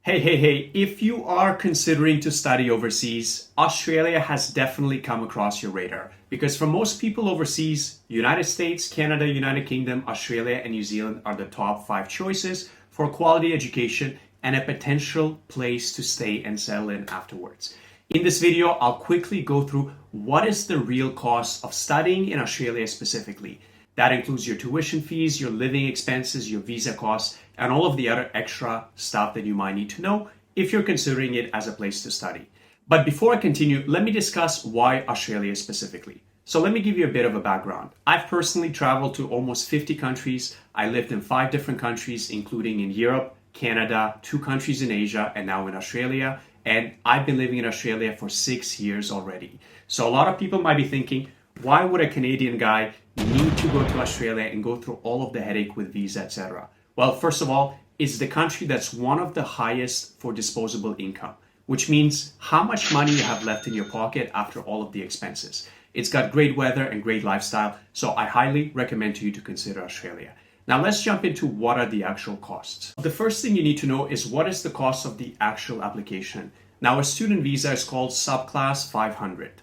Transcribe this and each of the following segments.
Hey, if you are considering to study overseas, Australia has definitely come across your radar because for most people overseas, United States, Canada, United Kingdom, Australia, and New Zealand are the top 5 choices for quality education and a potential place to stay and settle in afterwards. In this video, I'll quickly go through what is the real cost of studying in Australia specifically. That includes your tuition fees, your living expenses, your visa costs, and all of the other extra stuff that you might need to know if you're considering it as a place to study. But before I continue, let me discuss why Australia specifically. So let me give you a bit of a background. I've personally traveled to almost 50 countries. I lived in 5 different countries, including in Europe, Canada, 2 countries in Asia, and now in Australia. And I've been living in Australia for 6 years already. So a lot of people might be thinking, why would a Canadian guy need to go to Australia and go through all of the headache with visa, etc.? Well, first of all, it's the country that's one of the highest for disposable income, which means how much money you have left in your pocket after all of the expenses. It's got great weather and great lifestyle, so I highly recommend to you to consider Australia. Now let's jump into what are the actual costs. The first thing you need to know is what is the cost of the actual application. Now a student visa is called subclass 500.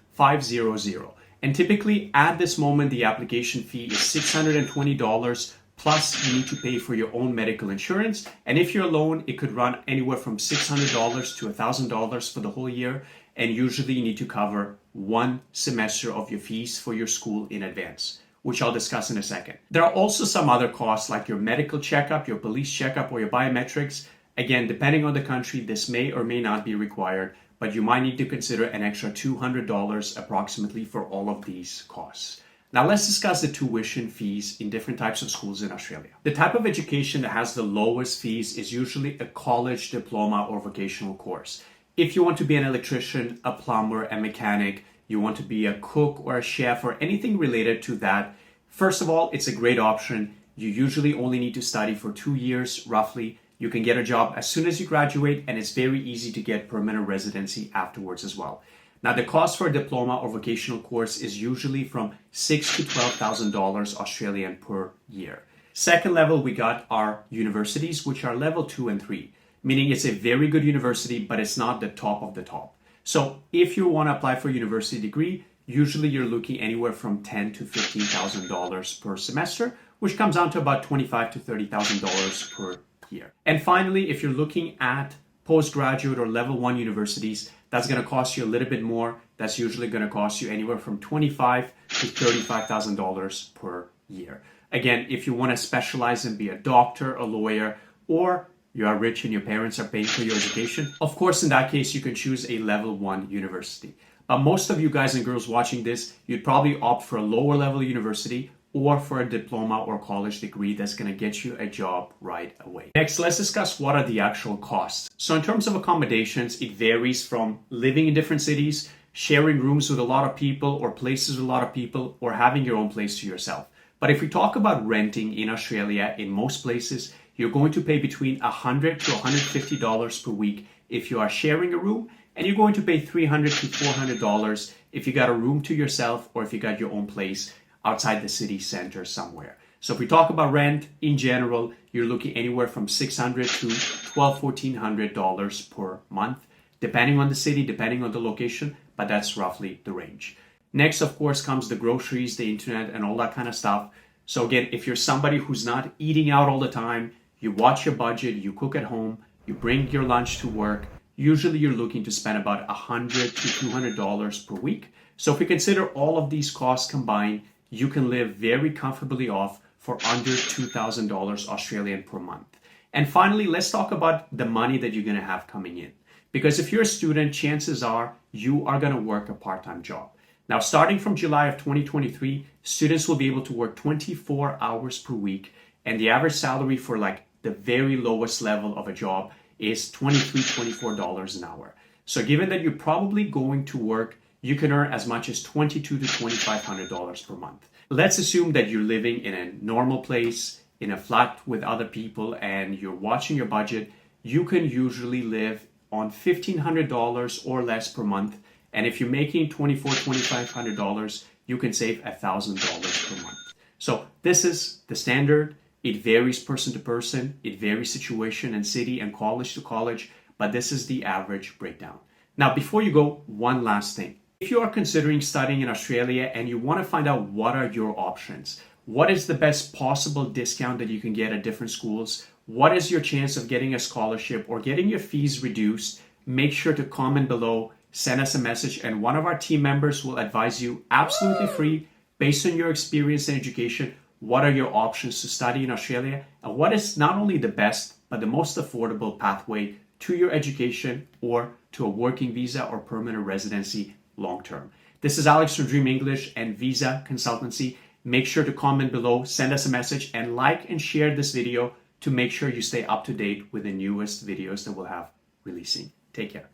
And typically at this moment, the application fee is $620 plus you need to pay for your own medical insurance. And if you're alone, it could run anywhere from $600 to $1,000 for the whole year. And usually you need to cover 1 semester of your fees for your school in advance, which I'll discuss in a second. There are also some other costs like your medical checkup, your police checkup, or your biometrics. Again, depending on the country, this may or may not be required, but you might need to consider an extra $200 approximately for all of these costs. Now let's discuss the tuition fees in different types of schools in Australia. The type of education that has the lowest fees is usually a college diploma or vocational course. If you want to be an electrician, a plumber, a mechanic, you want to be a cook or a chef or anything related to that, first of all, it's a great option. You usually only need to study for 2 years roughly. You can get a job as soon as you graduate, and it's very easy to get permanent residency afterwards as well. Now, the cost for a diploma or vocational course is usually from $6,000 to $12,000 Australian per year. Second level, we got our universities, which are level 2 and 3, meaning it's a very good university, but it's not the top of the top. So if you want to apply for a university degree, usually you're looking anywhere from $10,000 to $15,000 per semester, which comes out to about $25,000 to $30,000 per year. And finally, if you're looking at postgraduate or level 1 universities, that's going to cost you a little bit more. That's usually going to cost you anywhere from $25,000 to $35,000 per year. Again, if you want to specialize and be a doctor, a lawyer, or you are rich and your parents are paying for your education, of course, in that case, you can choose a level 1 university. But most of you guys and girls watching this, you'd probably opt for a lower level university or for a diploma or college degree that's going to get you a job right away. Next, let's discuss what are the actual costs. So in terms of accommodations, it varies from living in different cities, sharing rooms with a lot of people or places with a lot of people, or having your own place to yourself. But if we talk about renting in Australia, in most places, you're going to pay between $100 to $150 per week if you are sharing a room, and you're going to pay $300 to $400 if you got a room to yourself or if you got your own place outside the city center somewhere. So if we talk about rent in general, you're looking anywhere from $600 to $1,200, $1,400 per month, depending on the city, depending on the location, but that's roughly the range. Next, of course, comes the groceries, the internet, and all that kind of stuff. So again, if you're somebody who's not eating out all the time, you watch your budget, you cook at home, you bring your lunch to work, usually you're looking to spend about $100 to $200 per week. So if we consider all of these costs combined, you can live very comfortably off for under $2,000 Australian per month. And finally, let's talk about the money that you're going to have coming in. Because if you're a student, chances are you are going to work a part-time job. Now, starting from July of 2023, students will be able to work 24 hours per week. And the average salary for like the very lowest level of a job is $23, $24 an hour. So given that you're probably going to work, you can earn as much as $2,200 to $2,500 per month. Let's assume that you're living in a normal place, in a flat with other people, and you're watching your budget. You can usually live on $1,500 or less per month. And if you're making $2,400, $2,500, you can save $1,000 per month. So this is the standard. It varies person to person. It varies situation and city and college to college. but this is the average breakdown. Now, before you go, one last thing. If you are considering studying in Australia and you want to find out what are your options, what is the best possible discount that you can get at different schools, what is your chance of getting a scholarship or getting your fees reduced, make sure to comment below, send us a message, and one of our team members will advise you absolutely free based on your experience and education. What are your options to study in Australia and what is not only the best but the most affordable pathway to your education or to a working visa or permanent residency long term. This is Alex from Dream English and Visa Consultancy. Make sure to comment below, send us a message, and like and share this video to make sure you stay up to date with the newest videos that we'll have releasing. Take care.